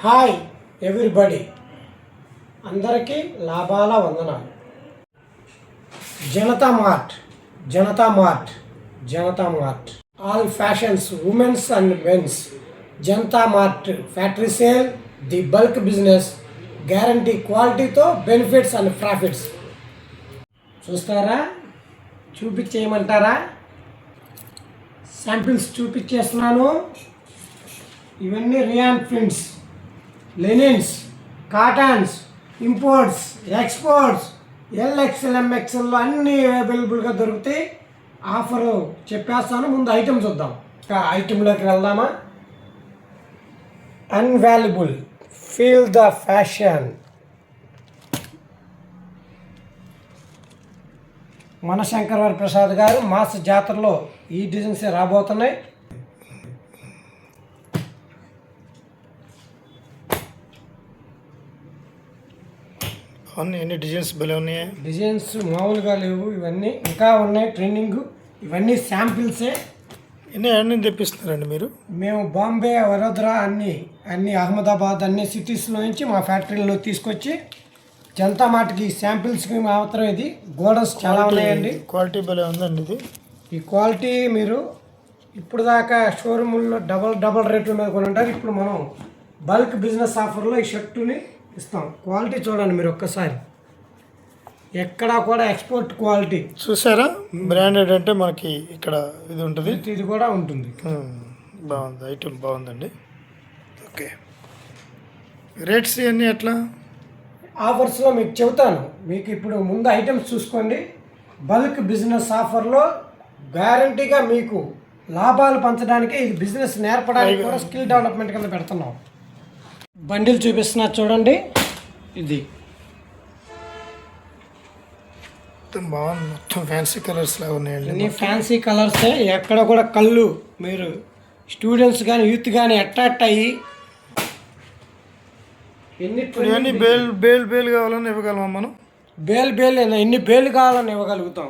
Hi everybody, అందరికీ లాభాల వందనాలు. Janata Mart, Janata Mart, Janata Mart, all fashions, women's and men's. Janata Mart factory sale, the bulk business, guarantee క్వాలిటీతో benefits and profits. చూస్తారా? చూపించేయమంటారా? Samples చూపించేస్తున్నాను. ఇవన్నీ rayon prints, linens, cottons, imports, exports, L XL ఎంఎక్స్ఎల్లో అన్నీ అవైలబుల్గా దొరుకుతాయి. ఆఫరు చెప్పేస్తాను. ముందు ఐటెం చూద్దాం. ఐటెంలోకి వెళ్దామా? Unvaluable, feel the fashion. Manashankar Prasad గారు మాస్ జాతరలో ఈ డిజైన్స్ రాబోతున్నాయి. ఎన్ని డిజైన్స్ భలే ఉన్నాయి. డిజైన్స్ మామూలుగా లేవు, ఇవన్నీ ఇంకా ఉన్నాయి ట్రెండింగ్. ఇవన్నీ శాంపిల్సే. అన్నీ తెప్పిస్తున్నారండి మీరు? మేము బాంబే, వడోదరా, అన్ని అహ్మదాబాద్, అన్ని సిటీస్లో నుంచి మా ఫ్యాక్టరీలో తీసుకొచ్చి జనతా మార్ట్కి శాంపిల్స్కి మాత్రం. ఇది గోడౌన్స్ చాలా ఉన్నాయండి. క్వాలిటీ భలే ఉందండి. ఇది ఈ క్వాలిటీ మీరు ఇప్పుడు దాకా షోరూముల్లో డబల్ రేట్ల మీద కొని ఉంటారు. ఇప్పుడు మనం బల్క్ బిజినెస్ ఆఫర్లో ఈ షర్టుని ఇస్తాం. క్వాలిటీ చూడండి మీరు ఒక్కసారి. ఎక్కడా కూడా ఎక్స్పోర్ట్ క్వాలిటీ. చూసారా? బ్రాండెడ్ అంటే మనకి ఇక్కడ ఇది ఉంటుంది, ఇది కూడా ఉంటుంది. బాగుంది, ఐటమ్ బాగుందండి. ఓకే, రేట్స్ అన్నీ ఎట్లా? ఆఫర్స్లో మీకు చెబుతాను. మీకు ఇప్పుడు ముందు ఐటమ్స్ చూసుకోండి. బల్క్ బిజినెస్ ఆఫర్లో గ్యారంటీగా మీకు లాభాలు పంచడానికి, ఇది బిజినెస్ నేర్పడానికి కూడా స్కిల్ డెవలప్మెంట్ కింద పెడుతున్నాం. బండిల్ చూపిస్తున్నా చూడండి. ఇది బాగుంది, మొత్తం ఫ్యాన్సీ కలర్స్ లాగా ఉన్నాయండి. అన్ని ఫ్యాన్సీ కలర్సే. ఎక్కడ కూడా కళ్ళు మీరు స్టూడెంట్స్ కానీ యూత్ కానీ అట్రాక్ట్ అయ్యి ఎన్ని బేల్ కావాలని ఇవ్వగలమా మనం? ఎన్ని బేలు కావాలని ఇవ్వగలుగుతాం.